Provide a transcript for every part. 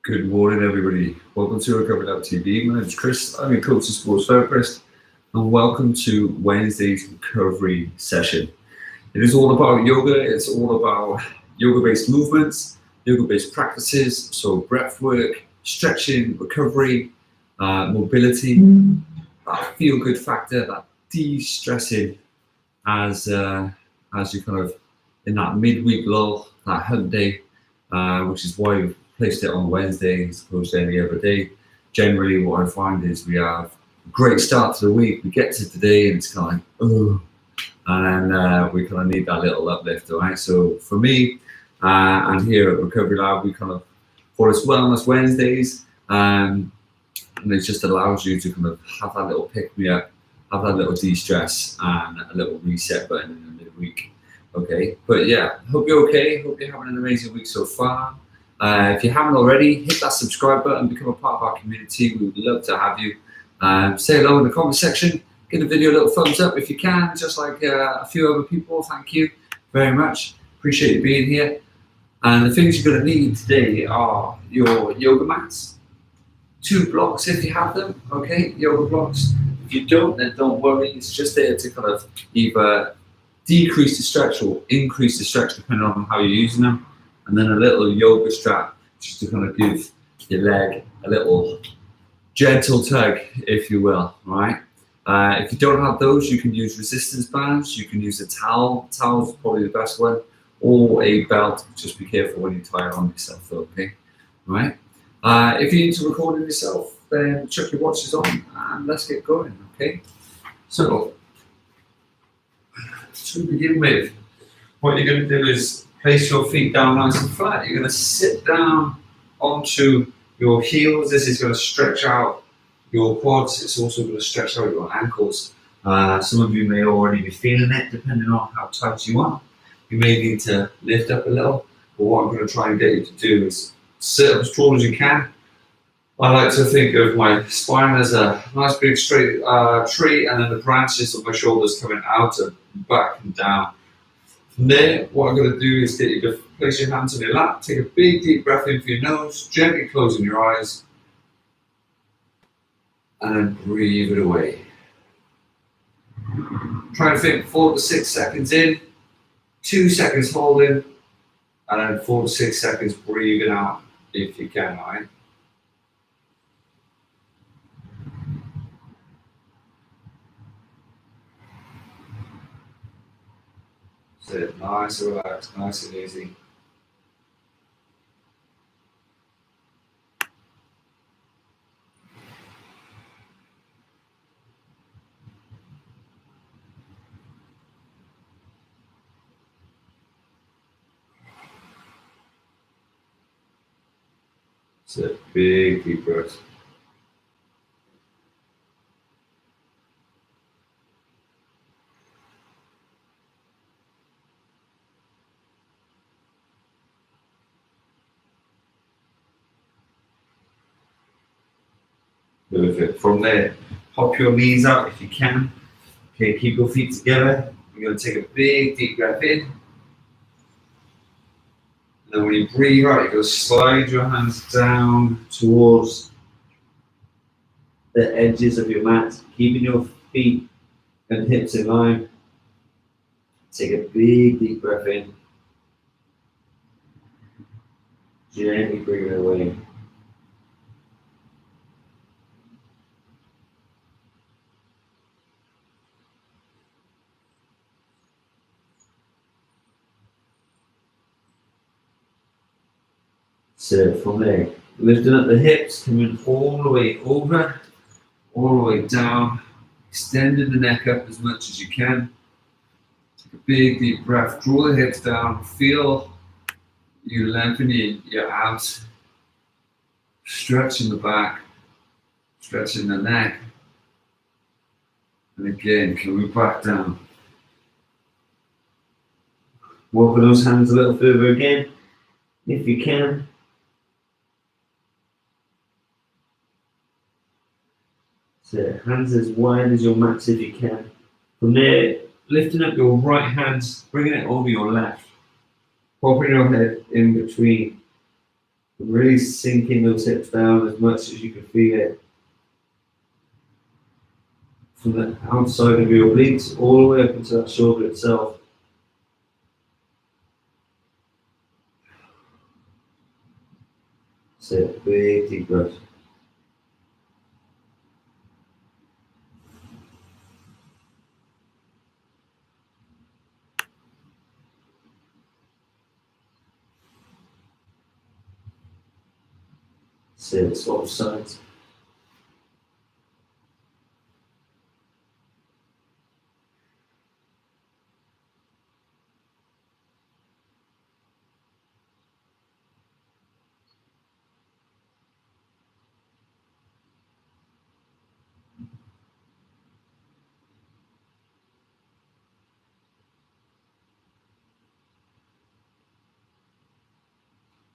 Good morning, everybody. Welcome to Recovery Lab TV. My name is Chris. I'm your coach and sports therapist, and welcome to Wednesday's recovery session. It is all about yoga. It's all about yoga-based movements, yoga-based practices, so breath work, stretching, recovery, mobility, that feel-good factor, that de-stressing as you kind of in that midweek lull, that hump day, which is why we've placed it on Wednesday as opposed to any other day. Generally, what I find is we have a great start to the week. We get to today and it's kind of like, oh, and then we kind of need that little uplift, all right? So for me, and here at Recovery Lab, we kind of call it Wellness Wednesdays, and it just allows you to kind of have that little pick-me-up, have that little de-stress and a little reset button in the midweek. Okay, but yeah, hope you're okay. Hope you're having an amazing week so far. If you haven't already, hit that subscribe button, become a part of our community. We would love to have you. Say hello in the comment section. Give the video a little thumbs up if you can, just like a few other people. Thank you very much. Appreciate you being here. And the things you're going to need today are your yoga mats, 2 blocks if you have them. Okay, yoga blocks. If you don't, then don't worry. It's just there to kind of either decrease the stretch or increase the stretch depending on how you're using them. And then a little yoga strap just to kind of give your leg a little gentle tug, if you will, right? If you don't have those, you can use resistance bands, you can use a towel. Towel's probably the best one, or a belt. Just be careful when you tie it on yourself, though, okay? Right? If you need to record it yourself, then chuck your watches on and let's get going, okay? So, to begin with, what you're going to do is place your feet down nice and flat. You're going to sit down onto your heels. This is going to stretch out your quads. It's also going to stretch out your ankles. Some of you may already be feeling it, depending on how tight you are. You may need to lift up a little, but what I'm going to try and get you to do is sit up as tall as you can. I like to think of my spine as a nice big straight tree, and then the branches of my shoulders coming out and back and down. From there, what I'm going to do is get you to place your hands on your lap, take a big deep breath in through your nose, gently closing your eyes, and then breathe it away. Try to think 4 to 6 seconds in, 2 seconds holding, and then 4 to 6 seconds breathing out if you can, all right? Sit nice and relaxed, nice and easy. Sit, big deep breath. Perfect. From there, hop your knees out if you can. Okay, keep your feet together. You're going to take a big deep breath in. And then when you breathe out, you're going to slide your hands down towards the edges of your mat, keeping your feet and hips in line. Take a big deep breath in. Gently bring it away. So from there, lifting up the hips, coming all the way over, all the way down, extending the neck up as much as you can. Take a big deep breath, draw the hips down, feel you lengthening your abs, stretching the back, stretching the neck, and again, coming back down. Walk with those hands a little further again, if you can. So hands as wide as your mats if you can. From there, lifting up your right hand, bringing it over your left, popping your head in between Really sinking those hips down as much as you can feel it. From the outside of your obliques all the way up into that shoulder itself. So big deep breath. Sit, swap sides.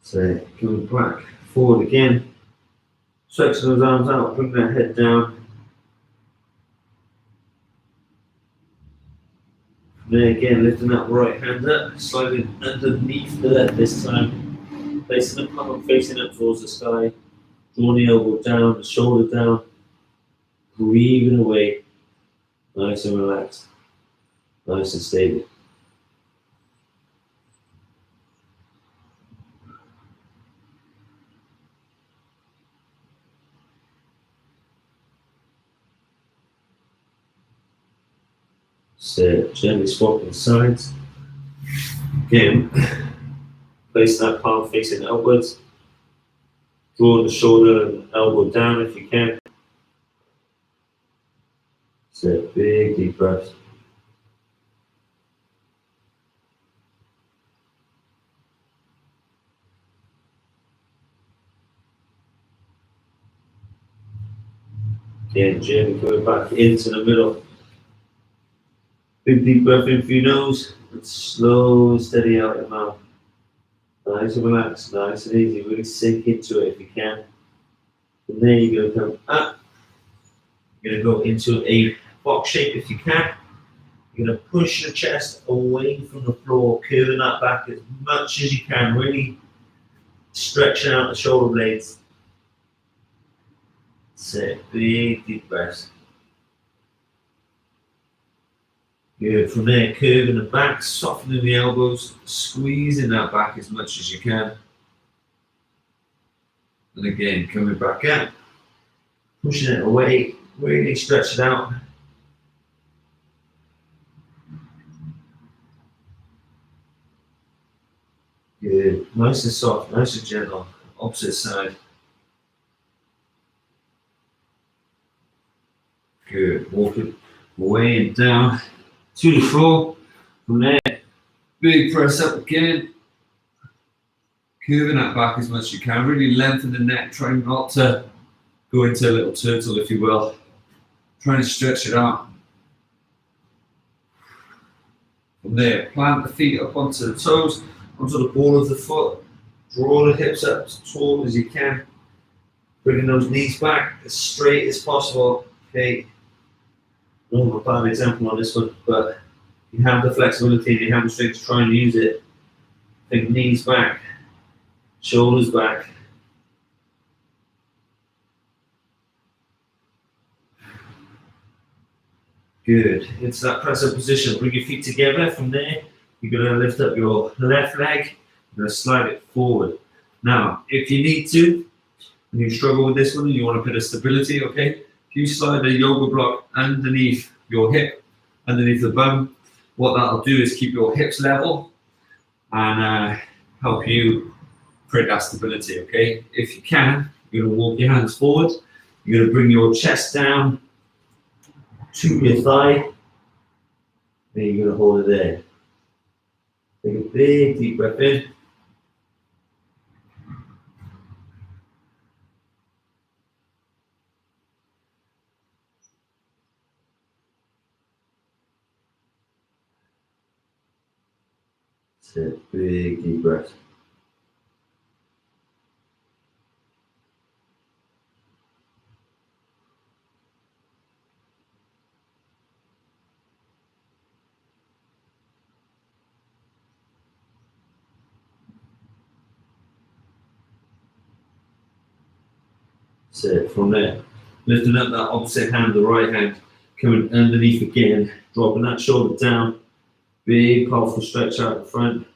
So coming back forward again. Stretching those arms out, bring that head down. Then again, lifting that right hand up, sliding underneath the left this time. Placing the palm facing up towards the sky. Drawing the elbow down, the shoulder down. Breathing away. Nice and relaxed. Nice and stable. So gently swapping sides. Again, place that palm facing outwards. Draw the shoulder and elbow down if you can. So big deep breath. Again, gently coming back into the middle. Big deep breath in through your nose and slow and steady out your mouth. Nice and relaxed, nice and easy. Really sink into it if you can. From there, you're going to come up. You're going to go into a box shape if you can. You're going to push your chest away from the floor, curving that back as much as you can. Really stretching out the shoulder blades. Sit, big deep breaths. Good. From there, curving the back, softening the elbows, squeezing that back as much as you can. And again, coming back up, pushing it away, really stretch it out. Good. Nice and soft, nice and gentle. Opposite side. Good. Walking away and down to the floor. From there, big press up again. Curving that back as much as you can. Really lengthen the neck, trying not to go into a little turtle, if you will. Trying to stretch it out. From there, plant the feet up onto the toes, onto the ball of the foot. Draw the hips up as tall as you can. Bringing those knees back as straight as possible. Okay. Not a bad example on this one, but you have the flexibility and you have the strength to try and use it. Think knees back, shoulders back. Good. Into that press up position. Bring your feet together. From there, you're going to lift up your left leg. You're going to slide it forward. Now, if you need to, and you struggle with this one, and you want a bit of stability, okay? If you slide the yoga block underneath your hip, underneath the bum, what that'll do is keep your hips level and help you create that stability, okay? If you can, you're going to walk your hands forward. You're going to bring your chest down to your thigh. Then you're going to hold it there. Take a big deep breath in. Take a big deep breath. So from there, lifting up that opposite hand, the right hand, coming underneath again, dropping that shoulder down, big powerful stretch out the front.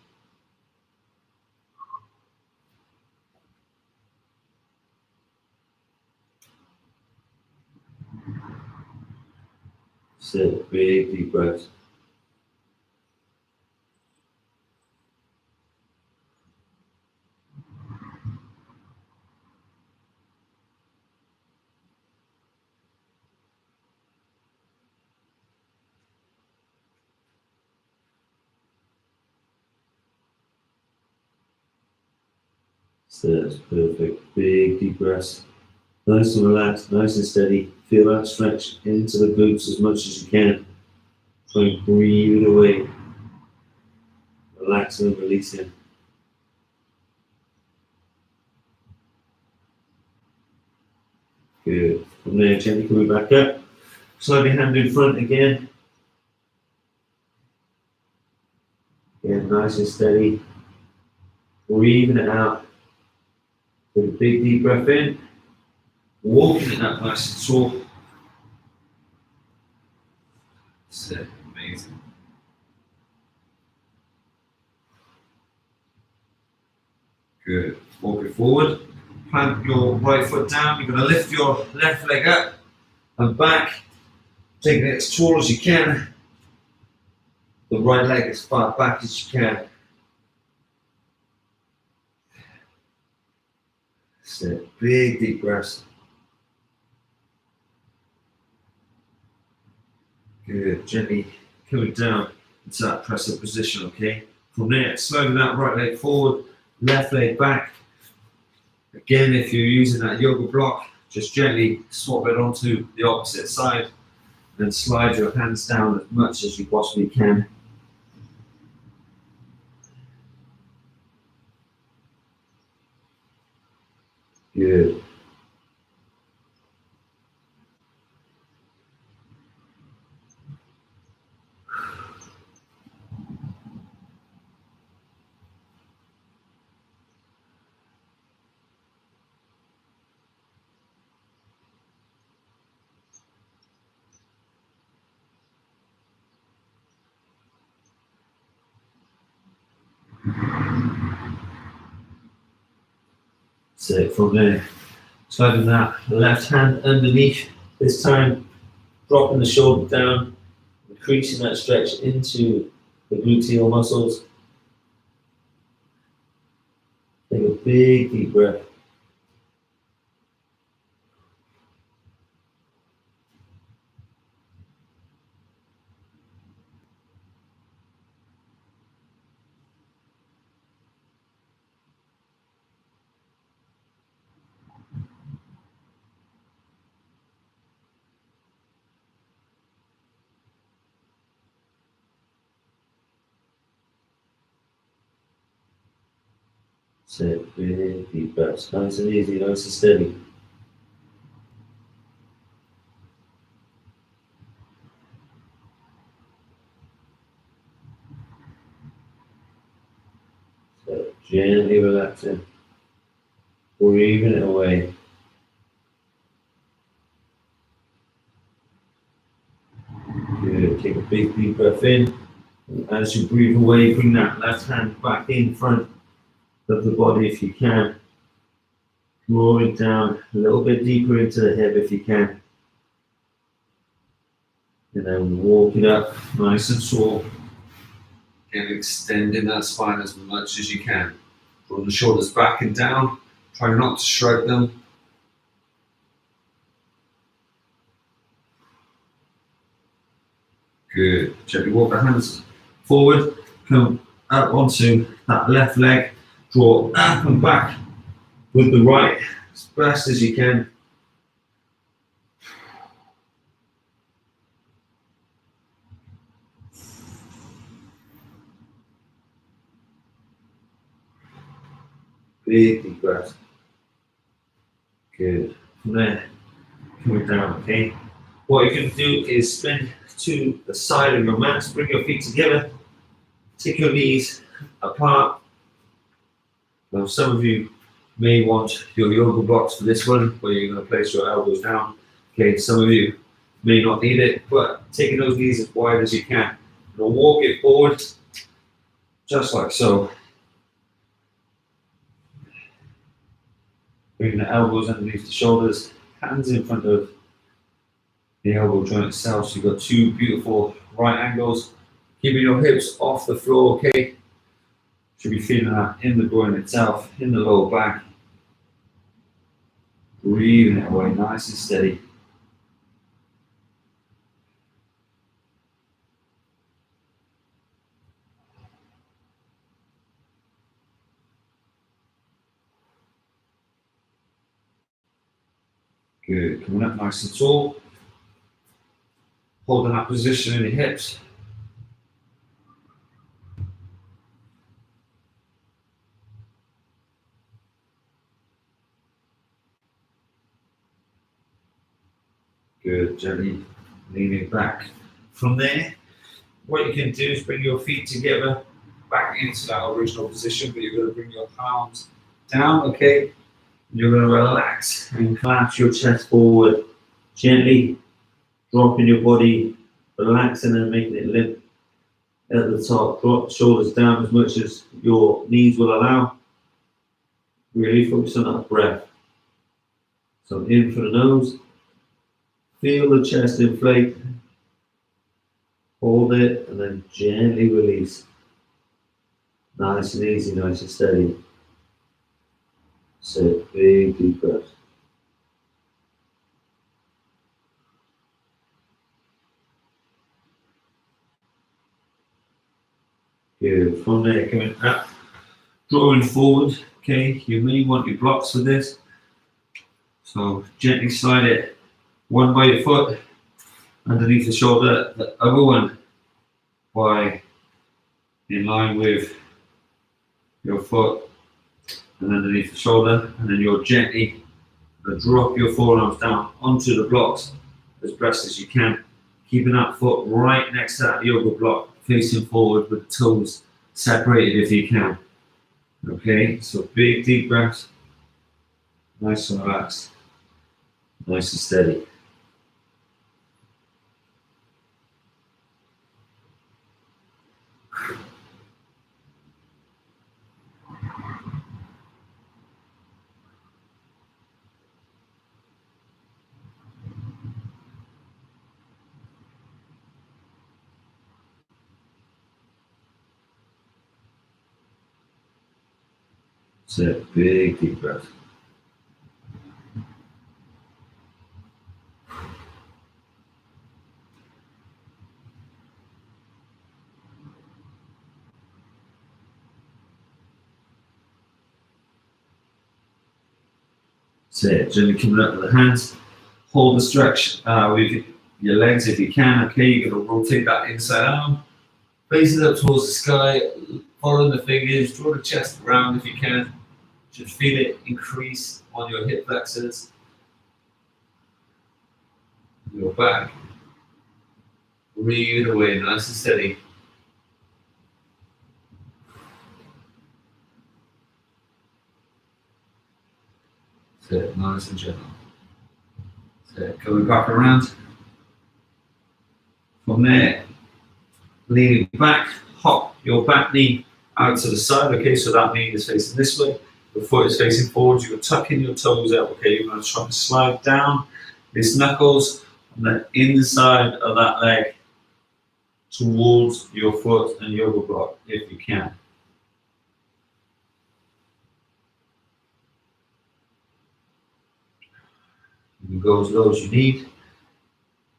So big deep breaths. So that's perfect. Big deep breaths. Nice and relaxed, nice and steady. Feel that stretch into the glutes as much as you can. Try and breathe it away. Relaxing and releasing. Good. From there, gently coming back up. Slide your hand in front again. Again, nice and steady. Breathing it out. Take a big deep breath in. Walking it up nice and tall. That's it. Amazing. Good. Walk it forward. Plant your right foot down. You're going to lift your left leg up and back. Taking it as tall as you can. The right leg as far back as you can. That's it. Big deep breaths. Good. Gently coming down into that press up position, okay? From there, slowly that right leg forward, left leg back. Again, if you're using that yoga block, just gently swap it onto the opposite side and slide your hands down as much as you possibly can. Good. So from there, sliding that left hand underneath, this time dropping the shoulder down, increasing that stretch into the gluteal muscles. Take a big deep breath. So big deep breaths, nice and easy, nice and steady. So gently relaxing, breathing it away. Good. Take a big deep breath in. And as you breathe away, bring that left hand back in front of the body if you can. Draw it down a little bit deeper into the hip if you can. And then walk it up nice and tall. Again, extending that spine as much as you can. Draw the shoulders back and down. Try not to shrug them. Good. Gently walk the hands forward. Come up onto that left leg. Draw up and back with the right as best as you can. Big deep breath. Good. From there, coming down, okay? What you can do is spin to the side of your mat, bring your feet together, take your knees apart. Now some of you may want your yoga blocks for this one, where you're going to place your elbows down. Okay, some of you may not need it, but taking those knees as wide as you can. You'll walk it forward, just like so. Bring the elbows underneath the shoulders, hands in front of the elbow joint itself. So you've got two beautiful right angles. Keeping your hips off the floor, okay? Should be feeling that in the groin itself, in the lower back. Breathing it away, nice and steady. Good, coming up nice and tall. Holding that position in the hips. Good, gently leaning back. From there, what you can do is bring your feet together, back into that original position, but you're going to bring your palms down, okay? You're going to relax and collapse your chest forward, gently dropping your body, relaxing and making it limp at the top. Drop the shoulders down as much as your knees will allow. Really focus on that breath. So in for the nose, feel the chest inflate, hold it, and then gently release. Nice and easy, nice and steady. So big deep breath. Good. From there, coming up, drawing forward. Okay, you may want your blocks for this. So gently slide it one by your foot underneath the shoulder, the other one by in line with your foot and underneath the shoulder, and then you'll gently drop your forearms down onto the blocks as best as you can, keeping that foot right next to that yoga block, facing forward with the toes separated if you can. Okay, so big deep breaths, nice and relaxed, nice and steady. So big deep breath. So gently coming up with the hands. Hold the stretch with your legs if you can. Okay, you're going to rotate that inside arm. Face it up towards the sky. Following the fingers. Draw the chest around if you can. You should feel it increase on your hip flexors. Your back. Breathe away, nice and steady. So nice and gentle. So coming back around. From there, leaning back, hop your back knee out to the side. Okay, so that knee is facing this way. The foot is facing forward. You're tucking your toes out. Okay, you're going to try to slide down these knuckles on the inside of that leg towards your foot and yoga block if you can. You can go as low as you need.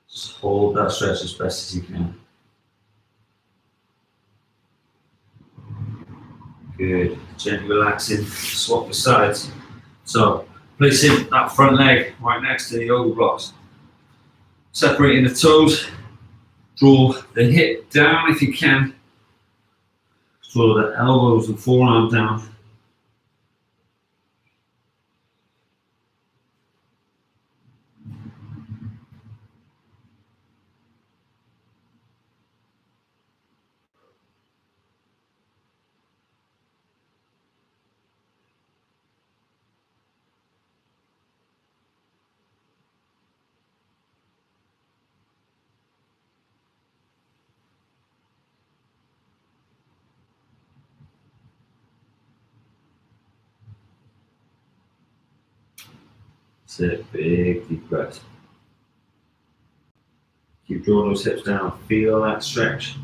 Just hold that stretch as best as you can. Good. Gently relaxing. Swap the sides. So placing that front leg right next to the yoga blocks. Separating the toes. Draw the hip down if you can. Draw the elbows and forearm down. Sit, big deep breath. Keep drawing those hips down. Feel that stretch.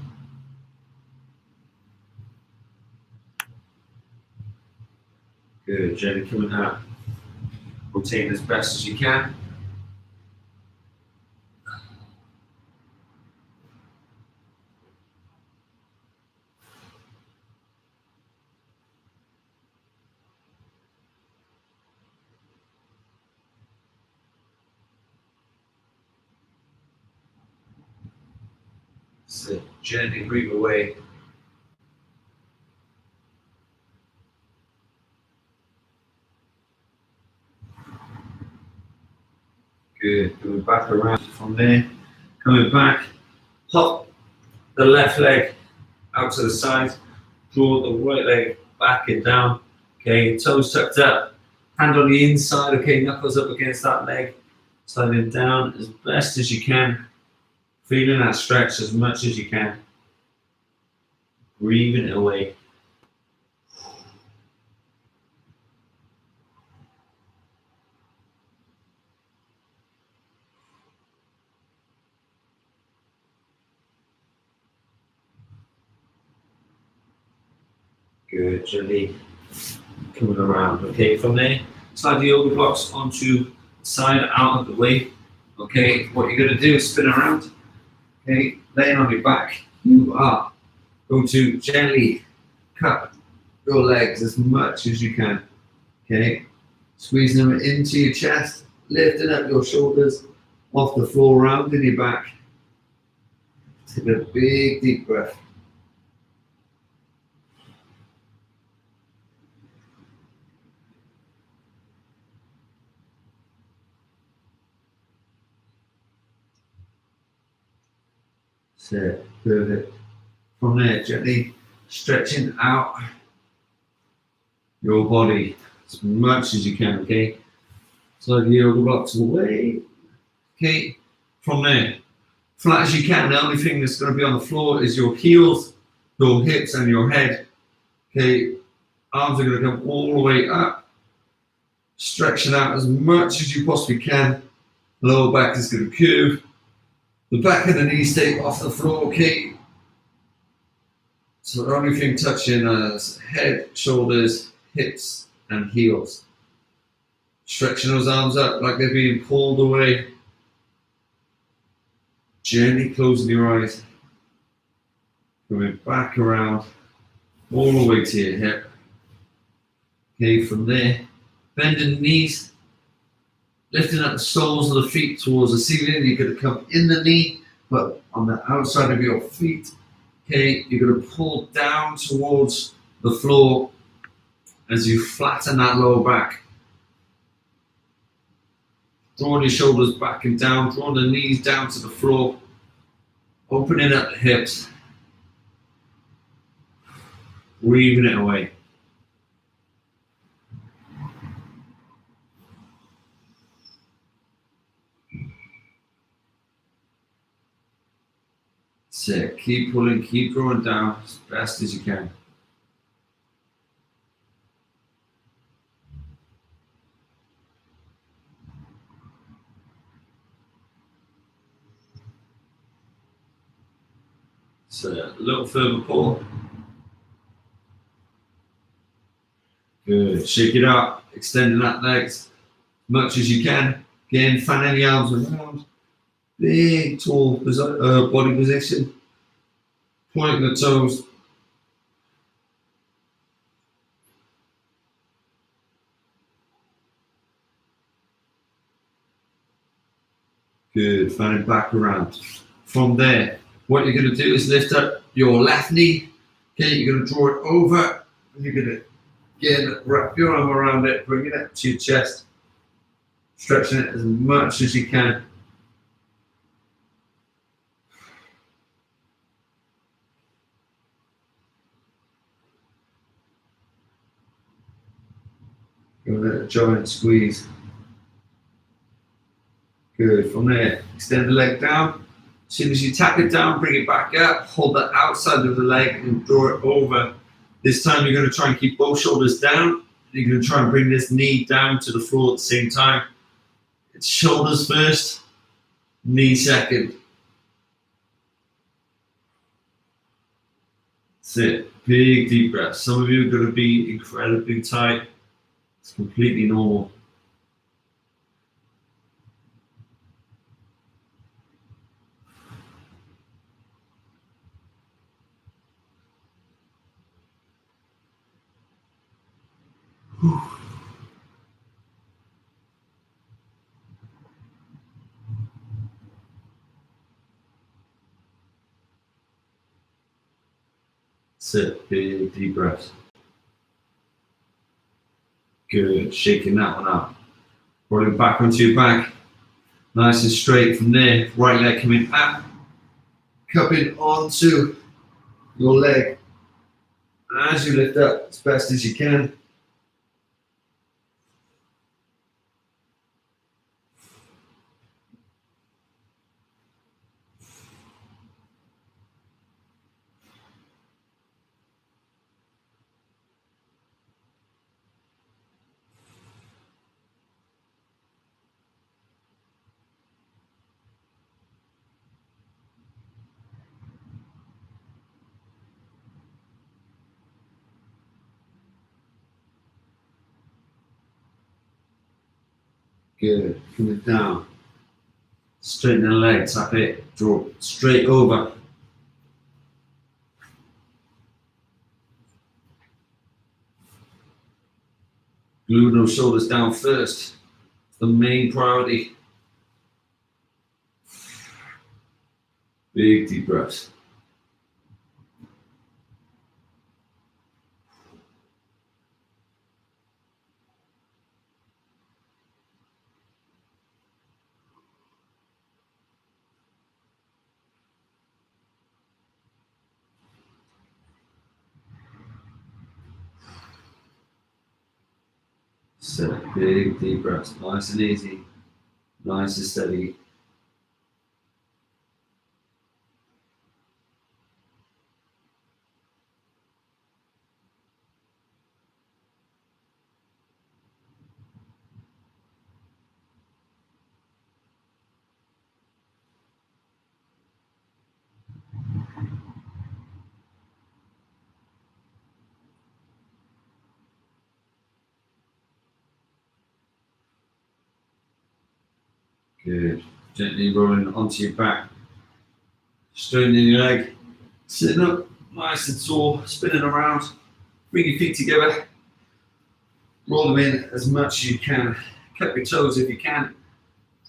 Good. Gently coming out. Rotate as best as you can. Sit. Gently breathe away. Good. Coming back around from there. Coming back. Hop the left leg out to the side. Draw the right leg back and down. Okay. Toes tucked up. Hand on the inside. Okay. Knuckles up against that leg. Sliding down as best as you can. Feeling that stretch as much as you can. Breathing it away. Good, gently coming around. Okay, from there, slide the yoga blocks onto the side, out of the way. Okay, what you're going to do is spin around. Okay, laying on your back, you are going to gently cup your legs as much as you can. Okay, squeezing them into your chest, lifting up your shoulders off the floor, rounding your back. Take a big deep breath. Sit, perfect. From there, gently stretching out your body as much as you can, okay? Slide the yoga blocks away. Okay, from there, flat as you can. The only thing that's going to be on the floor is your heels, your hips, and your head. Okay, arms are going to come all the way up, stretching out as much as you possibly can. Lower back is going to curve. The back of the knees stay off the floor, okay? So the only thing touching is head, shoulders, hips, and heels. Stretching those arms up like they're being pulled away. Gently closing your eyes. Coming back around, all the way to your hip. Okay, from there, bending the knees. Lifting up the soles of the feet towards the ceiling. You're going to come in the knee, but on the outside of your feet. Okay, you're going to pull down towards the floor as you flatten that lower back. Drawing your shoulders back and down, drawing the knees down to the floor, opening up the hips, breathing it away. Sit. Keep pulling, keep drawing down as best as you can. So a little further pull. Good. Shake it up, extending that legs as much as you can. Again, fanning the arms around. Big, tall body position. Pointing the toes. Good. Fanning back around. From there, what you're going to do is lift up your left knee. Okay, you're going to draw it over. And you're going to again wrap your arm around it, bring it up to your chest. Stretching it as much as you can. Give it a giant squeeze. Good. From there, extend the leg down. As soon as you tap it down, bring it back up. Hold the outside of the leg and draw it over. This time you're going to try and keep both shoulders down. You're going to try and bring this knee down to the floor at the same time. It's shoulders first, knee second. That's it. Big deep breaths. Some of you are going to be incredibly tight. It's completely normal. Whew. That's it. Big deep breaths. Good. Shaking that one up. Rolling back onto your back. Nice and straight from there. Right leg coming up. Cupping onto your leg. As you lift up as best as you can. Good. Coming down. Straighten the legs, tap it, draw straight over. Glue those shoulders down first. It's the main priority. Big deep breaths. Set big deep breaths, nice and easy, nice and steady. Good. Gently rolling onto your back, straightening your leg, sitting up nice and tall, spinning around. Bring your feet together, roll them in as much as you can. Cut your toes if you can.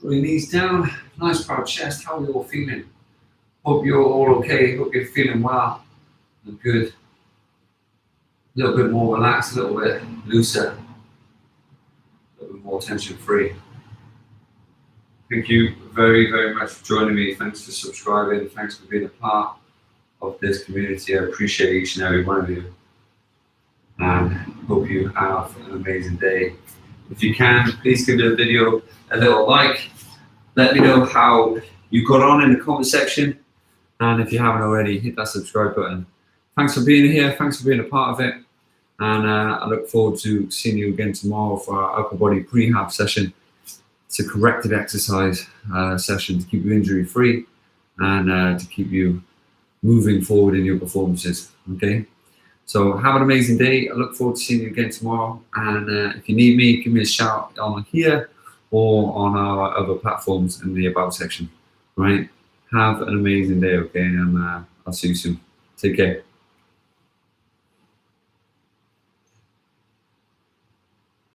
Draw your knees down, nice proud chest. How are you all feeling? Hope you're all okay, hope you're feeling well and good. A little bit more relaxed, a little bit looser, a little bit more tension free. Thank you very, very much for joining me. Thanks for subscribing. Thanks for being a part of this community. I appreciate each and every one of you. And hope you have an amazing day. If you can, please give the video a little like. Let me know how you got on in the comment section. And if you haven't already, hit that subscribe button. Thanks for being here. Thanks for being a part of it. And I look forward to seeing you again tomorrow for our upper body prehab session. It's a corrective exercise session to keep you injury free and to keep you moving forward in your performances. Okay, so have an amazing day. I look forward to seeing you again tomorrow. And if you need me, give me a shout on here or on our other platforms in the about section. Right? Have an amazing day. Okay, and I'll see you soon. Take care.